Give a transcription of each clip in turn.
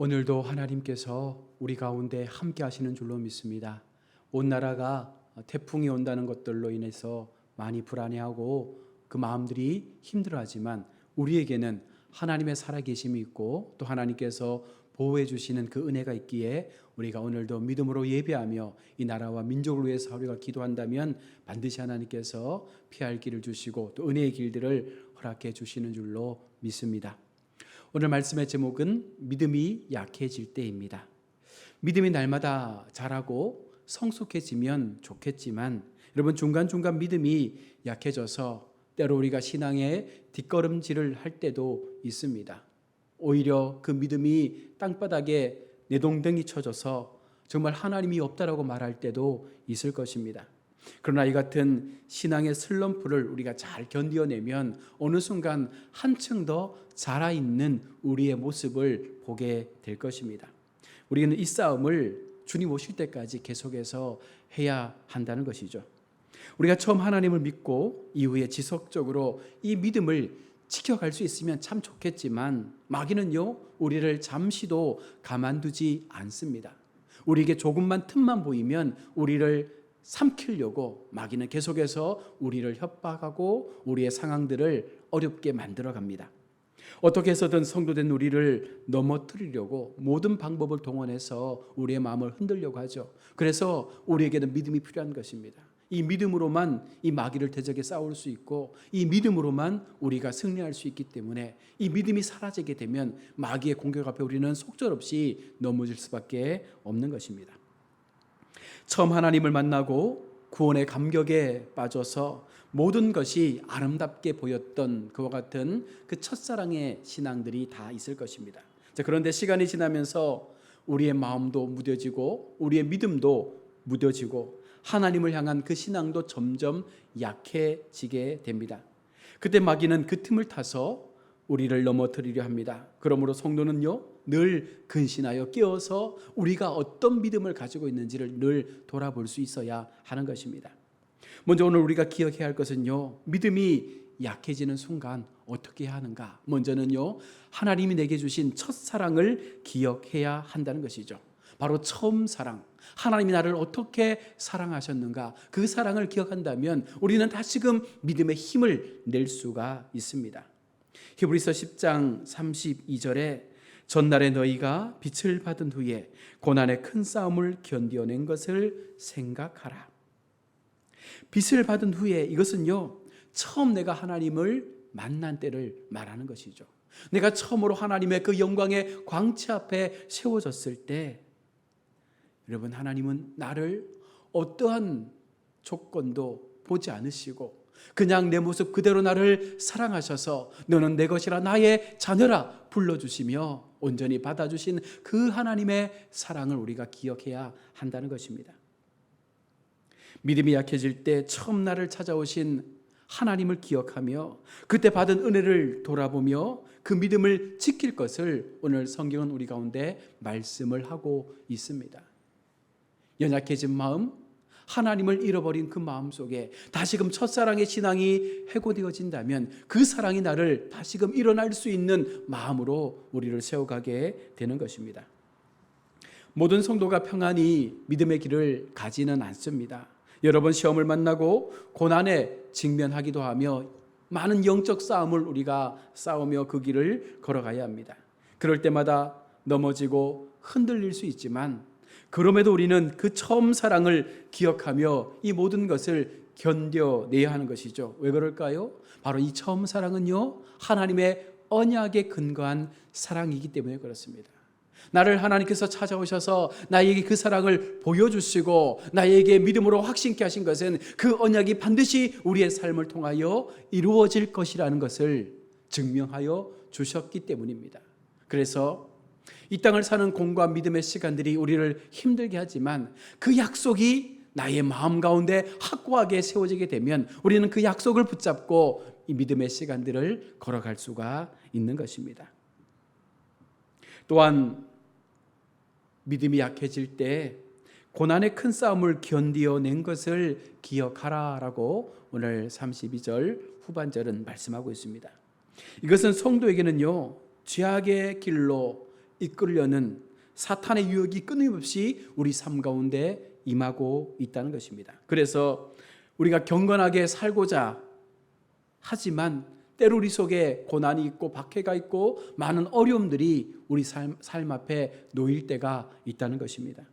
오늘도 하나님께서 우리 가운데 함께 하시는 줄로 믿습니다. 온 나라가 태풍이 온다는 것들로 인해서 많이 불안해하고 그 마음들이 힘들어하지만 우리에게는 하나님의 살아계심이 있고 또 하나님께서 보호해 주시는 그 은혜가 있기에 우리가 오늘도 믿음으로 예배하며 이 나라와 민족을 위해서 우리가 기도한다면 반드시 하나님께서 피할 길을 주시고 또 은혜의 길들을 허락해 주시는 줄로 믿습니다. 오늘 말씀의 제목은 믿음이 약해질 때입니다. 믿음이 날마다 자라고 성숙해지면 좋겠지만 여러분 중간중간 믿음이 약해져서 때로 우리가 신앙의 뒷걸음질을 할 때도 있습니다. 오히려 그 믿음이 땅바닥에 내동댕이 쳐져서 정말 하나님이 없다라고 말할 때도 있을 것입니다. 그러나 이 같은 신앙의 슬럼프를 우리가 잘 견뎌내면 어느 순간 한층 더 자라있는 우리의 모습을 보게 될 것입니다. 우리는 이 싸움을 주님 오실 때까지 계속해서 해야 한다는 것이죠. 우리가 처음 하나님을 믿고 이후에 지속적으로 이 믿음을 지켜갈 수 있으면 참 좋겠지만 마귀는요 우리를 잠시도 가만두지 않습니다. 우리에게 조금만 틈만 보이면 우리를 삼키려고 마귀는 계속해서 우리를 협박하고 우리의 상황들을 어렵게 만들어 갑니다. 어떻게 해서든 성도된 우리를 넘어뜨리려고 모든 방법을 동원해서 우리의 마음을 흔들려고 하죠. 그래서 우리에게는 믿음이 필요한 것입니다. 이 믿음으로만 이 마귀를 대적해 싸울 수 있고 이 믿음으로만 우리가 승리할 수 있기 때문에 이 믿음이 사라지게 되면 마귀의 공격 앞에 우리는 속절없이 넘어질 수밖에 없는 것입니다. 처음 하나님을 만나고 구원의 감격에 빠져서 모든 것이 아름답게 보였던 그와 같은 그 첫사랑의 신앙들이 다 있을 것입니다. 그런데 시간이 지나면서 우리의 마음도 무뎌지고 우리의 믿음도 무뎌지고 하나님을 향한 그 신앙도 점점 약해지게 됩니다. 그때 마귀는 그 틈을 타서 우리를 넘어뜨리려 합니다. 그러므로 성도는요 늘 근신하여 깨어서 우리가 어떤 믿음을 가지고 있는지를 늘 돌아볼 수 있어야 하는 것입니다. 먼저 오늘 우리가 기억해야 할 것은요 믿음이 약해지는 순간 어떻게 해야 하는가. 먼저는요 하나님이 내게 주신 첫사랑을 기억해야 한다는 것이죠. 바로 처음 사랑, 하나님이 나를 어떻게 사랑하셨는가, 그 사랑을 기억한다면 우리는 다시금 믿음의 힘을 낼 수가 있습니다. 히브리서 10장 32절에 전날에 너희가 빛을 받은 후에 고난의 큰 싸움을 견뎌낸 것을 생각하라. 빛을 받은 후에, 이것은요 처음 내가 하나님을 만난 때를 말하는 것이죠. 내가 처음으로 하나님의 그 영광의 광채 앞에 세워졌을 때 여러분 하나님은 나를 어떠한 조건도 보지 않으시고 그냥 내 모습 그대로 나를 사랑하셔서 너는 내 것이라 나의 자녀라 불러주시며 온전히 받아주신 그 하나님의 사랑을 우리가 기억해야 한다는 것입니다. 믿음이 약해질 때 처음 나를 찾아오신 하나님을 기억하며 그때 받은 은혜를 돌아보며 그 믿음을 지킬 것을 오늘 성경은 우리 가운데 말씀을 하고 있습니다. 연약해진 마음, 하나님을 잃어버린 그 마음 속에 다시금 첫사랑의 신앙이 회고되어진다면 그 사랑이 나를 다시금 일어날 수 있는 마음으로 우리를 세워가게 되는 것입니다. 모든 성도가 평안히 믿음의 길을 가지는 않습니다. 여러 번 시험을 만나고 고난에 직면하기도 하며 많은 영적 싸움을 우리가 싸우며 그 길을 걸어가야 합니다. 그럴 때마다 넘어지고 흔들릴 수 있지만 그럼에도 우리는 그 처음 사랑을 기억하며 이 모든 것을 견뎌내야 하는 것이죠. 왜 그럴까요? 바로 이 처음 사랑은요 하나님의 언약에 근거한 사랑이기 때문에 그렇습니다. 나를 하나님께서 찾아오셔서 나에게 그 사랑을 보여주시고 나에게 믿음으로 확신케 하신 것은 그 언약이 반드시 우리의 삶을 통하여 이루어질 것이라는 것을 증명하여 주셨기 때문입니다. 그래서 이 땅을 사는 공과 믿음의 시간들이 우리를 힘들게 하지만 그 약속이 나의 마음 가운데 확고하게 세워지게 되면 우리는 그 약속을 붙잡고 이 믿음의 시간들을 걸어갈 수가 있는 것입니다. 또한 믿음이 약해질 때 고난의 큰 싸움을 견디어낸 것을 기억하라라고 오늘 32절 후반절은 말씀하고 있습니다. 이것은 성도에게는요 죄악의 길로 이끌려는 사탄의 유혹이 끊임없이 우리 삶 가운데 임하고 있다는 것입니다. 그래서 우리가 경건하게 살고자 하지만 때로 우리 속에 고난이 있고 박해가 있고 많은 어려움들이 우리 삶 앞에 놓일 때가 있다는 것입니다.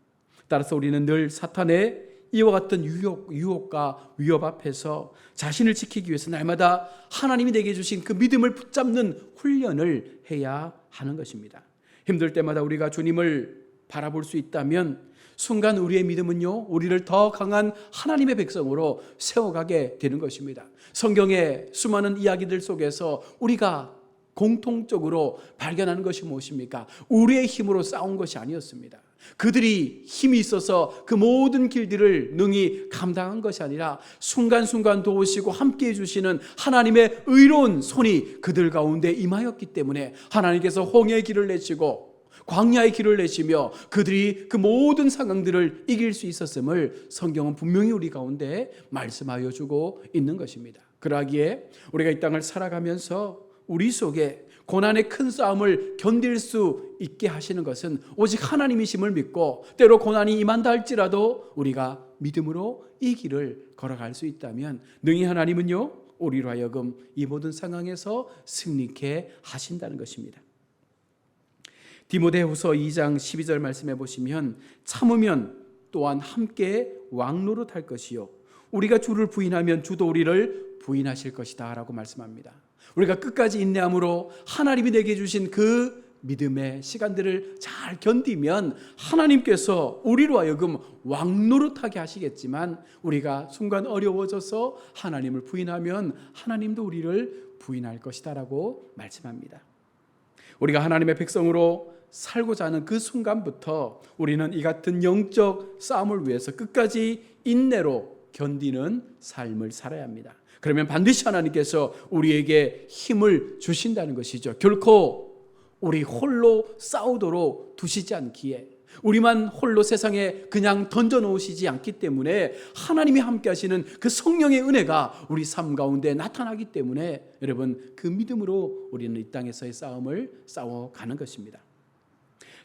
따라서 우리는 늘 사탄의 이와 같은 유혹과 위협 앞에서 자신을 지키기 위해서 날마다 하나님이 내게 주신 그 믿음을 붙잡는 훈련을 해야 하는 것입니다. 힘들 때마다 우리가 주님을 바라볼 수 있다면 순간 우리의 믿음은요, 우리를 더 강한 하나님의 백성으로 세워가게 되는 것입니다. 성경의 수많은 이야기들 속에서 우리가 공통적으로 발견하는 것이 무엇입니까? 우리의 힘으로 싸운 것이 아니었습니다. 그들이 힘이 있어서 그 모든 길들을 능히 감당한 것이 아니라 순간순간 도우시고 함께해 주시는 하나님의 의로운 손이 그들 가운데 임하였기 때문에 하나님께서 홍해의 길을 내시고 광야의 길을 내시며 그들이 그 모든 상황들을 이길 수 있었음을 성경은 분명히 우리 가운데 말씀하여 주고 있는 것입니다. 그러기에 우리가 이 땅을 살아가면서 우리 속에 고난의 큰 싸움을 견딜 수 있게 하시는 것은 오직 하나님이심을 믿고 때로 고난이 임한다 할지라도 우리가 믿음으로 이 길을 걸어갈 수 있다면 능히 하나님은요, 우리로 하여금 이 모든 상황에서 승리케 하신다는 것입니다. 디모데후서 2장 12절 말씀해 보시면 참으면 또한 함께 왕노릇할 것이요 우리가 주를 부인하면 주도 우리를 부인하실 것이다 라고 말씀합니다. 우리가 끝까지 인내함으로 하나님이 내게 주신 그 믿음의 시간들을 잘 견디면 하나님께서 우리로 하여금 왕노릇하게 하시겠지만 우리가 순간 어려워져서 하나님을 부인하면 하나님도 우리를 부인할 것이다 라고 말씀합니다. 우리가 하나님의 백성으로 살고자 하는 그 순간부터 우리는 이 같은 영적 싸움을 위해서 끝까지 인내로 견디는 삶을 살아야 합니다. 그러면 반드시 하나님께서 우리에게 힘을 주신다는 것이죠. 결코 우리 홀로 싸우도록 두시지 않기에 우리만 홀로 세상에 그냥 던져놓으시지 않기 때문에 하나님이 함께 하시는 그 성령의 은혜가 우리 삶 가운데 나타나기 때문에 여러분 그 믿음으로 우리는 이 땅에서의 싸움을 싸워가는 것입니다.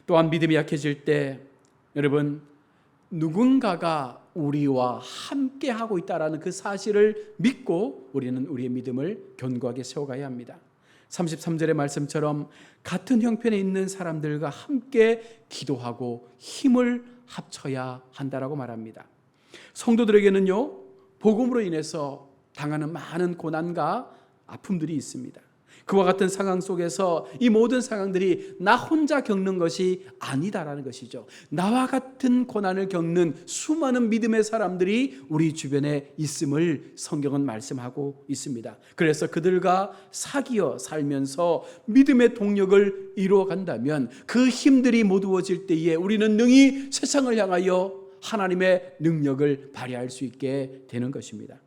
또한 믿음이 약해질 때 여러분 누군가가 우리와 함께 하고 있다라는 그 사실을 믿고 우리는 우리의 믿음을 견고하게 세워가야 합니다. 33절의 말씀처럼 같은 형편에 있는 사람들과 함께 기도하고 힘을 합쳐야 한다라고 말합니다. 성도들에게는요, 복음으로 인해서 당하는 많은 고난과 아픔들이 있습니다. 그와 같은 상황 속에서 이 모든 상황들이 나 혼자 겪는 것이 아니다라는 것이죠. 나와 같은 고난을 겪는 수많은 믿음의 사람들이 우리 주변에 있음을 성경은 말씀하고 있습니다. 그래서 그들과 사귀어 살면서 믿음의 동력을 이루어 간다면 그 힘들이 모두어질 때에 우리는 능히 세상을 향하여 하나님의 능력을 발휘할 수 있게 되는 것입니다.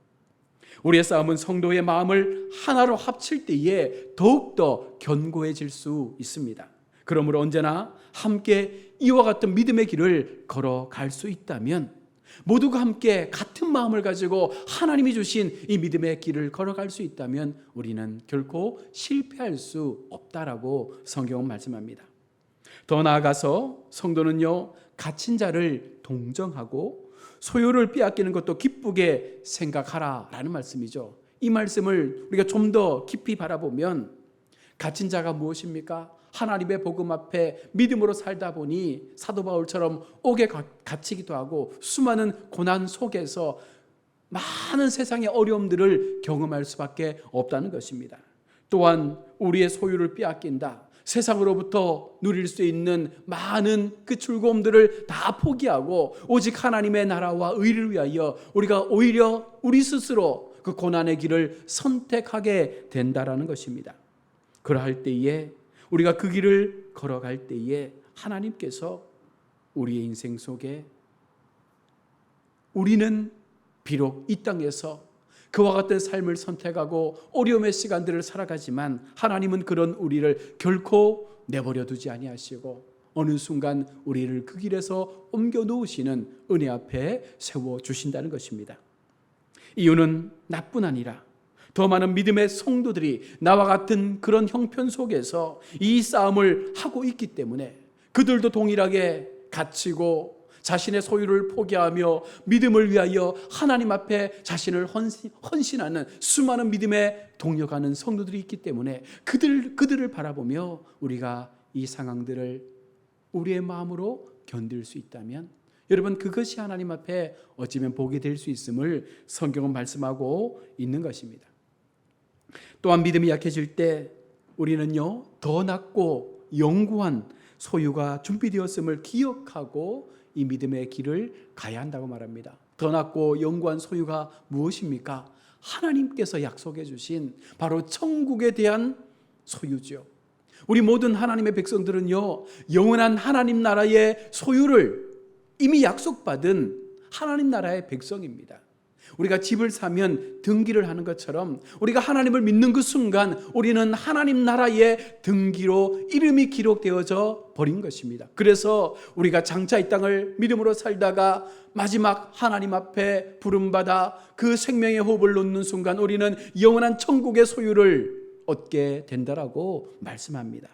우리의 싸움은 성도의 마음을 하나로 합칠 때에 더욱더 견고해질 수 있습니다. 그러므로 언제나 함께 이와 같은 믿음의 길을 걸어갈 수 있다면 모두가 함께 같은 마음을 가지고 하나님이 주신 이 믿음의 길을 걸어갈 수 있다면 우리는 결코 실패할 수 없다라고 성경은 말씀합니다. 더 나아가서 성도는요, 갇힌 자를 동정하고 소유를 빼앗기는 것도 기쁘게 생각하라라는 말씀이죠. 이 말씀을 우리가 좀 더 깊이 바라보면 갇힌 자가 무엇입니까? 하나님의 복음 앞에 믿음으로 살다 보니 사도 바울처럼 옥에 갇히기도 하고 수많은 고난 속에서 많은 세상의 어려움들을 경험할 수밖에 없다는 것입니다. 또한 우리의 소유를 빼앗긴다. 세상으로부터 누릴 수 있는 많은 그 즐거움들을 다 포기하고 오직 하나님의 나라와 의를 위하여 우리가 오히려 우리 스스로 그 고난의 길을 선택하게 된다라는 것입니다. 그러할 때에 우리가 그 길을 걸어갈 때에 하나님께서 우리의 인생 속에 우리는 비록 이 땅에서 그와 같은 삶을 선택하고 어려움의 시간들을 살아가지만 하나님은 그런 우리를 결코 내버려 두지 아니하시고 어느 순간 우리를 그 길에서 옮겨 놓으시는 은혜 앞에 세워주신다는 것입니다. 이유는 나뿐 아니라 더 많은 믿음의 성도들이 나와 같은 그런 형편 속에서 이 싸움을 하고 있기 때문에 그들도 동일하게 갇히고 자신의 소유를 포기하며 믿음을 위하여 하나님 앞에 자신을 헌신하는 수많은 믿음에 동력하는 성도들이 있기 때문에 그들을 바라보며 우리가 이 상황들을 우리의 마음으로 견딜 수 있다면 여러분, 그것이 하나님 앞에 어찌면 복이 될 수 있음을 성경은 말씀하고 있는 것입니다. 또한 믿음이 약해질 때 우리는요, 더 낫고 영구한 소유가 준비되었음을 기억하고 이 믿음의 길을 가야 한다고 말합니다. 더 낫고 영구한 소유가 무엇입니까? 하나님께서 약속해 주신 바로 천국에 대한 소유죠. 우리 모든 하나님의 백성들은요, 영원한 하나님 나라의 소유를 이미 약속받은 하나님 나라의 백성입니다. 우리가 집을 사면 등기를 하는 것처럼 우리가 하나님을 믿는 그 순간 우리는 하나님 나라의 등기로 이름이 기록되어져 버린 것입니다. 그래서 우리가 장차 이 땅을 믿음으로 살다가 마지막 하나님 앞에 부름받아 그 생명의 호흡을 놓는 순간 우리는 영원한 천국의 소유를 얻게 된다라고 말씀합니다.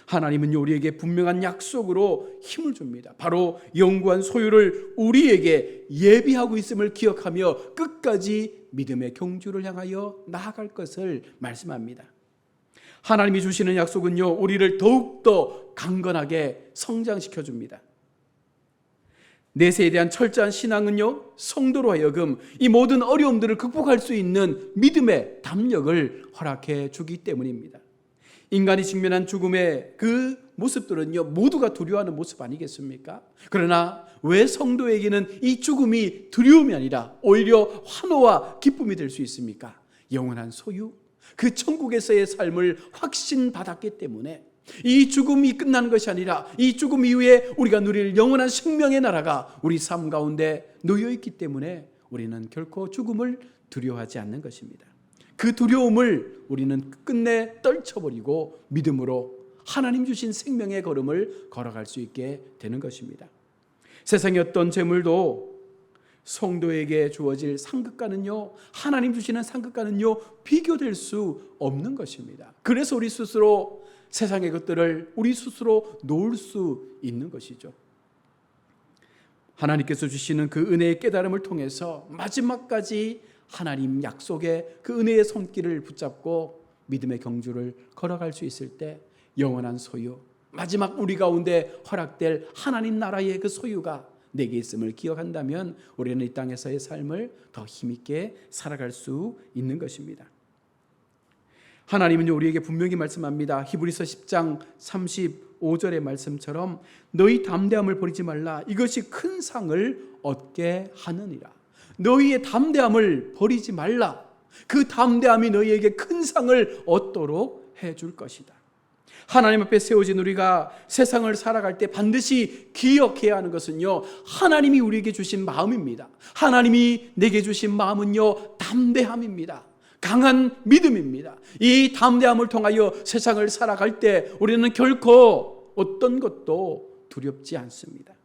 하나님은 우리에게 분명한 약속으로 힘을 줍니다. 바로 영구한 소유를 우리에게 예비하고 있음을 기억하며 끝까지 믿음의 경주를 향하여 나아갈 것을 말씀합니다. 하나님이 주시는 약속은요, 우리를 더욱더 강건하게 성장시켜 줍니다. 내세에 대한 철저한 신앙은요, 성도로 하여금 이 모든 어려움들을 극복할 수 있는 믿음의 담력을 허락해 주기 때문입니다. 인간이 직면한 죽음의 그 모습들은요, 모두가 두려워하는 모습 아니겠습니까? 그러나 왜 성도에게는 이 죽음이 두려움이 아니라 오히려 환호와 기쁨이 될 수 있습니까? 영원한 소유, 그 천국에서의 삶을 확신받았기 때문에 이 죽음이 끝난 것이 아니라 이 죽음 이후에 우리가 누릴 영원한 생명의 나라가 우리 삶 가운데 놓여있기 때문에 우리는 결코 죽음을 두려워하지 않는 것입니다. 그 두려움을 우리는 끝내 떨쳐버리고 믿음으로 하나님 주신 생명의 걸음을 걸어갈 수 있게 되는 것입니다. 세상의 어떤 재물도 성도에게 주어질 상급과는요, 하나님 주시는 상급과는요, 비교될 수 없는 것입니다. 그래서 우리 스스로 세상의 것들을 우리 스스로 놓을 수 있는 것이죠. 하나님께서 주시는 그 은혜의 깨달음을 통해서 마지막까지 하나님 약속의 그 은혜의 손길을 붙잡고 믿음의 경주를 걸어갈 수 있을 때 영원한 소유, 마지막 우리 가운데 허락될 하나님 나라의 그 소유가 내게 있음을 기억한다면 우리는 이 땅에서의 삶을 더 힘있게 살아갈 수 있는 것입니다. 하나님은 우리에게 분명히 말씀합니다. 히브리서 10장 35절의 말씀처럼 너희 담대함을 버리지 말라. 이것이 큰 상을 얻게 하느니라. 너희의 담대함을 버리지 말라. 그 담대함이 너희에게 큰 상을 얻도록 해줄 것이다. 하나님 앞에 세워진 우리가 세상을 살아갈 때 반드시 기억해야 하는 것은요, 하나님이 우리에게 주신 마음입니다. 하나님이 내게 주신 마음은요, 담대함입니다. 강한 믿음입니다. 이 담대함을 통하여 세상을 살아갈 때 우리는 결코 어떤 것도 두렵지 않습니다.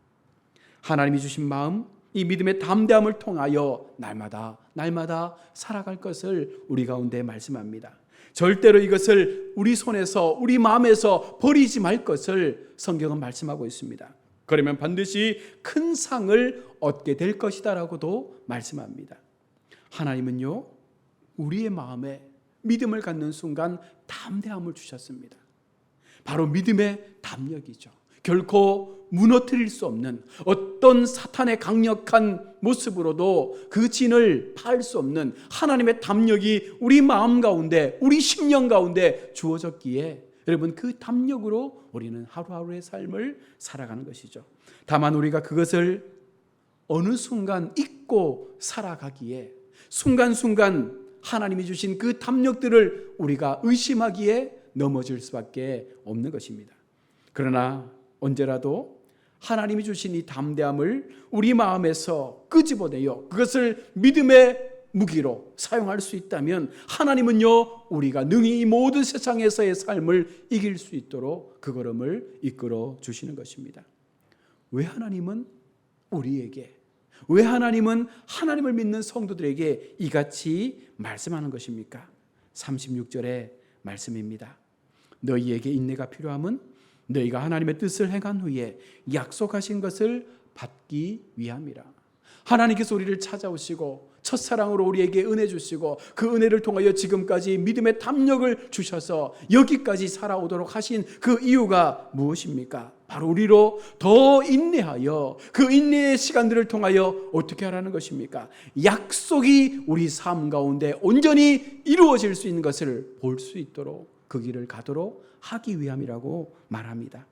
하나님이 주신 마음, 이 믿음의 담대함을 통하여 날마다 살아갈 것을 우리 가운데 말씀합니다. 절대로 이것을 우리 손에서, 우리 마음에서 버리지 말 것을 성경은 말씀하고 있습니다. 그러면 반드시 큰 상을 얻게 될 것이다라고도 말씀합니다. 하나님은요, 우리의 마음에 믿음을 갖는 순간 담대함을 주셨습니다. 바로 믿음의 담력이죠. 결코 무너뜨릴 수 없는, 어떤 사탄의 강력한 모습으로도 그 진을 파할 수 없는 하나님의 담력이 우리 마음 가운데, 우리 심령 가운데 주어졌기에 여러분, 그 담력으로 우리는 하루하루의 삶을 살아가는 것이죠. 다만 우리가 그것을 어느 순간 잊고 살아가기에 순간순간 하나님이 주신 그 담력들을 우리가 의심하기에 넘어질 수밖에 없는 것입니다. 그러나 언제라도 하나님이 주신 이 담대함을 우리 마음에서 끄집어내요, 그것을 믿음의 무기로 사용할 수 있다면 하나님은요, 우리가 능히 이 모든 세상에서의 삶을 이길 수 있도록 그 걸음을 이끌어 주시는 것입니다. 왜 하나님은 우리에게, 왜 하나님은 하나님을 믿는 성도들에게 이같이 말씀하는 것입니까? 36절의 말씀입니다. 너희에게 인내가 필요함은 너희가 하나님의 뜻을 행한 후에 약속하신 것을 받기 위함이라. 하나님께서 우리를 찾아오시고 첫사랑으로 우리에게 은혜 주시고 그 은혜를 통하여 지금까지 믿음의 담력을 주셔서 여기까지 살아오도록 하신 그 이유가 무엇입니까? 바로 우리로 더 인내하여 그 인내의 시간들을 통하여 어떻게 하라는 것입니까? 약속이 우리 삶 가운데 온전히 이루어질 수 있는 것을 볼 수 있도록 그 길을 가도록 하기 위함이라고 말합니다.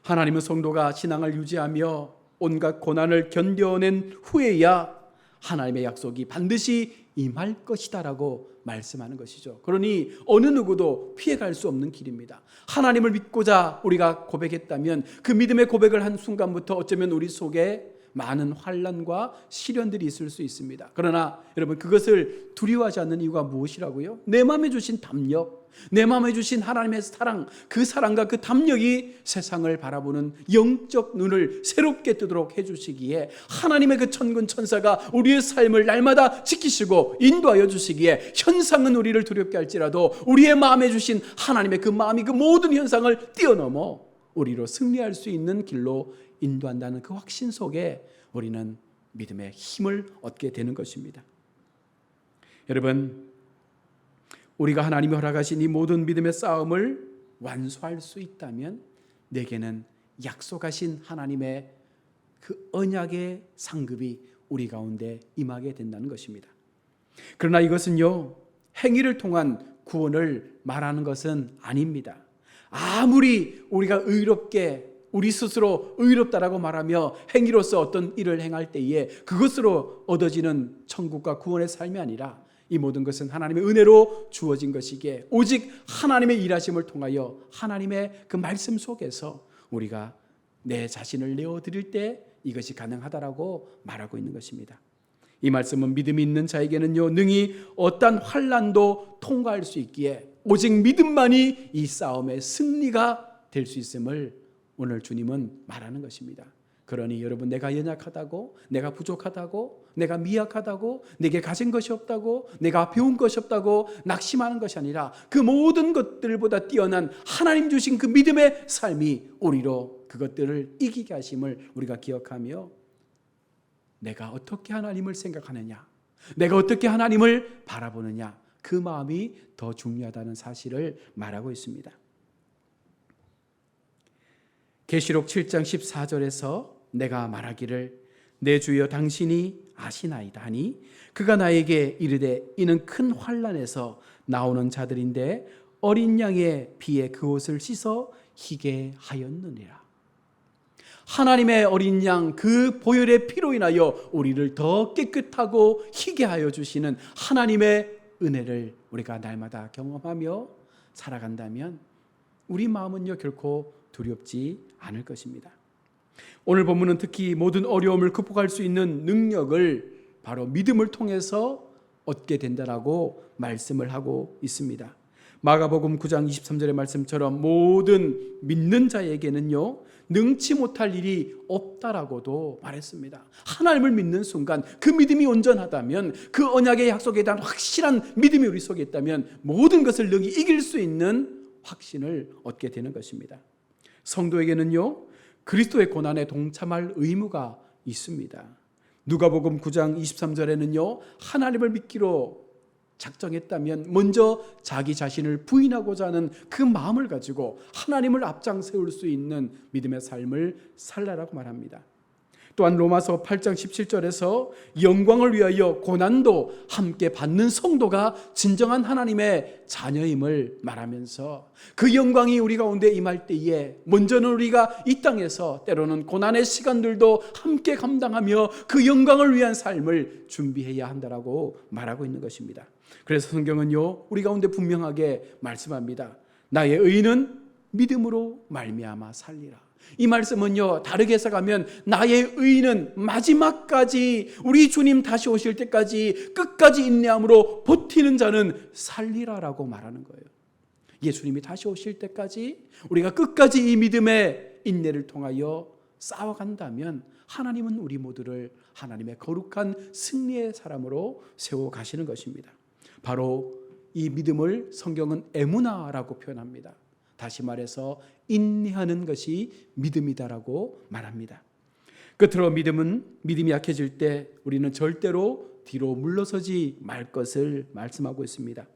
하나님은 성도가 신앙을 유지하며 온갖 고난을 견뎌낸 후에야 하나님의 약속이 반드시 임할 것이다라고 말씀하는 것이죠. 그러니 어느 누구도 피해갈 수 없는 길입니다. 하나님을 믿고자 우리가 고백했다면 그 믿음의 고백을 한 순간부터 어쩌면 우리 속에 많은 환난과 시련들이 있을 수 있습니다. 그러나 여러분, 그것을 두려워하지 않는 이유가 무엇이라고요? 내 마음에 주신 담력, 내 마음에 주신 하나님의 사랑, 그 사랑과 그 담력이 세상을 바라보는 영적 눈을 새롭게 뜨도록 해주시기에 하나님의 그 천군 천사가 우리의 삶을 날마다 지키시고 인도하여 주시기에 현상은 우리를 두렵게 할지라도 우리의 마음에 주신 하나님의 그 마음이 그 모든 현상을 뛰어넘어 우리로 승리할 수 있는 길로 인도한다는 그 확신 속에 우리는 믿음의 힘을 얻게 되는 것입니다. 여러분, 우리가 하나님이 허락하신 이 모든 믿음의 싸움을 완수할 수 있다면 내게는 약속하신 하나님의 그 언약의 상급이 우리 가운데 임하게 된다는 것입니다. 그러나 이것은요, 행위를 통한 구원을 말하는 것은 아닙니다. 아무리 우리가 의롭게 우리 스스로 의롭다라고 말하며 행위로서 어떤 일을 행할 때에 그것으로 얻어지는 천국과 구원의 삶이 아니라 이 모든 것은 하나님의 은혜로 주어진 것이기에 오직 하나님의 일하심을 통하여 하나님의 그 말씀 속에서 우리가 내 자신을 내어드릴 때 이것이 가능하다라고 말하고 있는 것입니다. 이 말씀은 믿음이 있는 자에게는요, 능히 어떠한 환난도 통과할 수 있기에 오직 믿음만이 이 싸움의 승리가 될 수 있음을 오늘 주님은 말하는 것입니다. 그러니 여러분, 내가 연약하다고, 내가 부족하다고, 내가 미약하다고, 내게 가진 것이 없다고, 내가 배운 것이 없다고 낙심하는 것이 아니라 그 모든 것들보다 뛰어난 하나님 주신 그 믿음의 삶이 우리로 그것들을 이기게 하심을 우리가 기억하며 내가 어떻게 하나님을 생각하느냐, 내가 어떻게 하나님을 바라보느냐, 그 마음이 더 중요하다는 사실을 말하고 있습니다. 계시록 7장 14절에서 내가 말하기를 내 주여 당신이 아시나이다 하니 그가 나에게 이르되 이는 큰 환난에서 나오는 자들인데 어린 양의 피에 그 옷을 씻어 희게 하였느니라. 하나님의 어린 양 그 보혈의 피로 인하여 우리를 더 깨끗하고 희게 하여 주시는 하나님의 은혜를 우리가 날마다 경험하며 살아간다면 우리 마음은요 결코 두렵지 않을 것입니다. 오늘 본문은 특히 모든 어려움을 극복할 수 있는 능력을 바로 믿음을 통해서 얻게 된다라고 말씀을 하고 있습니다. 마가복음 9장 23절의 말씀처럼 모든 믿는 자에게는요 능치 못할 일이 없다라고도 말했습니다. 하나님을 믿는 순간 그 믿음이 온전하다면, 그 언약의 약속에 대한 확실한 믿음이 우리 속에 있다면 모든 것을 능히 이길 수 있는 확신을 얻게 되는 것입니다. 성도에게는요 그리스도의 고난에 동참할 의무가 있습니다. 누가복음 9장 23절에는요 하나님을 믿기로 작정했다면 먼저 자기 자신을 부인하고자 하는 그 마음을 가지고 하나님을 앞장 세울 수 있는 믿음의 삶을 살라라고 말합니다. 또한 로마서 8장 17절에서 영광을 위하여 고난도 함께 받는 성도가 진정한 하나님의 자녀임을 말하면서 그 영광이 우리 가운데 임할 때에 먼저는 우리가 이 땅에서 때로는 고난의 시간들도 함께 감당하며 그 영광을 위한 삶을 준비해야 한다라고 말하고 있는 것입니다. 그래서 성경은요 우리 가운데 분명하게 말씀합니다. 나의 의는 믿음으로 말미암아 살리라. 이 말씀은요 다르게 해석하면 나의 의는 마지막까지 우리 주님 다시 오실 때까지 끝까지 인내함으로 버티는 자는 살리라라고 말하는 거예요. 예수님이 다시 오실 때까지 우리가 끝까지 이 믿음의 인내를 통하여 싸워간다면 하나님은 우리 모두를 하나님의 거룩한 승리의 사람으로 세워 가시는 것입니다. 바로 이 믿음을 성경은 에무나라고 표현합니다. 다시 말해서 인내하는 것이 믿음이다라고 말합니다. 끝으로 믿음이 약해질 때 우리는 절대로 뒤로 물러서지 말 것을 말씀하고 있습니다.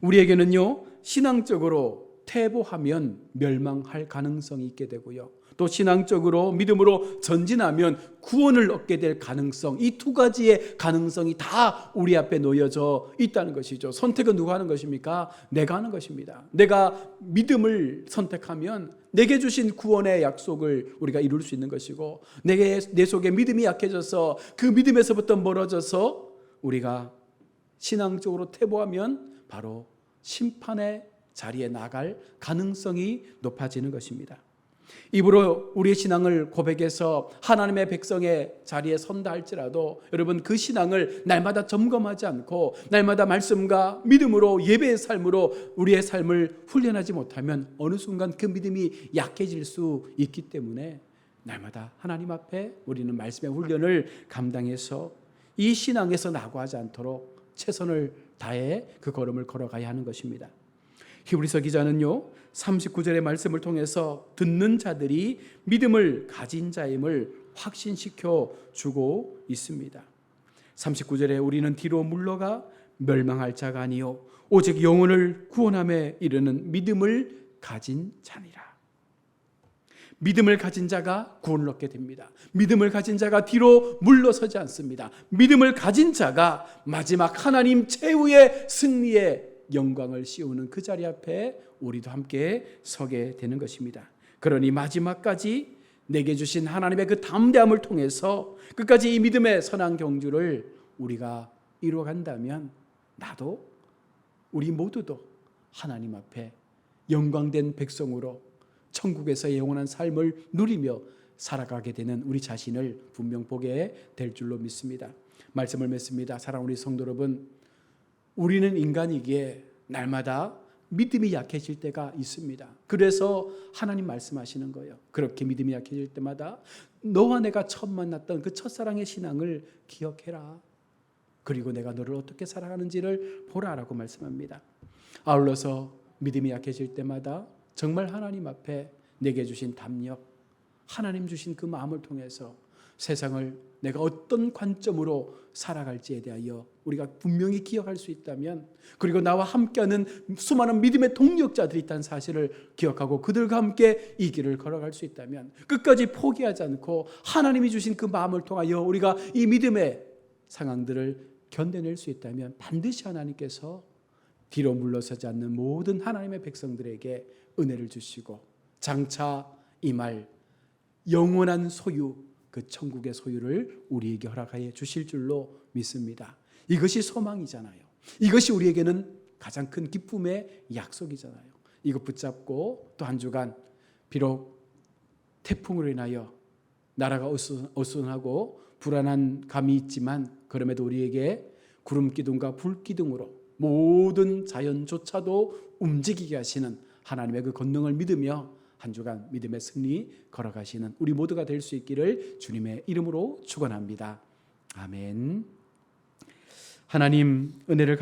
우리에게는요, 신앙적으로 퇴보하면 멸망할 가능성이 있게 되고요, 또 신앙적으로 믿음으로 전진하면 구원을 얻게 될 가능성, 이 두 가지의 가능성이 다 우리 앞에 놓여져 있다는 것이죠. 선택은 누가 하는 것입니까? 내가 하는 것입니다. 내가 믿음을 선택하면 내게 주신 구원의 약속을 우리가 이룰 수 있는 것이고, 내 속에 믿음이 약해져서 그 믿음에서부터 멀어져서 우리가 신앙적으로 퇴보하면 바로 심판의 자리에 나갈 가능성이 높아지는 것입니다. 입으로 우리의 신앙을 고백해서 하나님의 백성의 자리에 선다 할지라도 여러분, 그 신앙을 날마다 점검하지 않고 날마다 말씀과 믿음으로 예배의 삶으로 우리의 삶을 훈련하지 못하면 어느 순간 그 믿음이 약해질 수 있기 때문에 날마다 하나님 앞에 우리는 말씀의 훈련을 감당해서 이 신앙에서 낙오하지 않도록 최선을 다해 그 걸음을 걸어가야 하는 것입니다. 히브리서 기자는요, 39절의 말씀을 통해서 듣는 자들이 믿음을 가진 자임을 확신시켜 주고 있습니다. 39절에 우리는 뒤로 물러가 멸망할 자가 아니요 오직 영혼을 구원함에 이르는 믿음을 가진 자니라. 믿음을 가진 자가 구원을 얻게 됩니다. 믿음을 가진 자가 뒤로 물러서지 않습니다. 믿음을 가진 자가 마지막 하나님 최후의 승리의 영광을 씌우는 그 자리 앞에 우리도 함께 서게 되는 것입니다. 그러니 마지막까지 내게 주신 하나님의 그 담대함을 통해서 끝까지 이 믿음의 선한 경주를 우리가 이루어간다면 나도, 우리 모두도 하나님 앞에 영광된 백성으로 천국에서의 영원한 삶을 누리며 살아가게 되는 우리 자신을 분명 보게 될 줄로 믿습니다. 말씀을 맺습니다. 사랑하는 우리 성도 여러분, 우리는 인간이기에 날마다 믿음이 약해질 때가 있습니다. 그래서 하나님 말씀하시는 거예요. 그렇게 믿음이 약해질 때마다 너와 내가 처음 만났던 그 첫사랑의 신앙을 기억해라. 그리고 내가 너를 어떻게 살아가는지를 보라라고 말씀합니다. 아울러서 믿음이 약해질 때마다 정말 하나님 앞에 내게 주신 담력, 하나님 주신 그 마음을 통해서 세상을 내가 어떤 관점으로 살아갈지에 대하여 우리가 분명히 기억할 수 있다면, 그리고 나와 함께하는 수많은 믿음의 동력자들이 있다는 사실을 기억하고 그들과 함께 이 길을 걸어갈 수 있다면, 끝까지 포기하지 않고 하나님이 주신 그 마음을 통하여 우리가 이 믿음의 상황들을 견뎌낼 수 있다면 반드시 하나님께서 뒤로 물러서지 않는 모든 하나님의 백성들에게 은혜를 주시고 장차 임할 영원한 소유, 그 천국의 소유를 우리에게 허락하여 주실 줄로 믿습니다. 이것이 소망이잖아요. 이것이 우리에게는 가장 큰 기쁨의 약속이잖아요. 이것 붙잡고 또 한 주간 비록 태풍으로 인하여 나라가 어수선하고 불안한 감이 있지만, 그럼에도 우리에게 구름 기둥과 불 기둥으로 모든 자연조차도 움직이게 하시는 하나님의 그 권능을 믿으며 한 주간 믿음의 승리 걸어가시는 우리 모두가 될 수 있기를 주님의 이름으로 축원합니다. 아멘. 하나님, 은혜를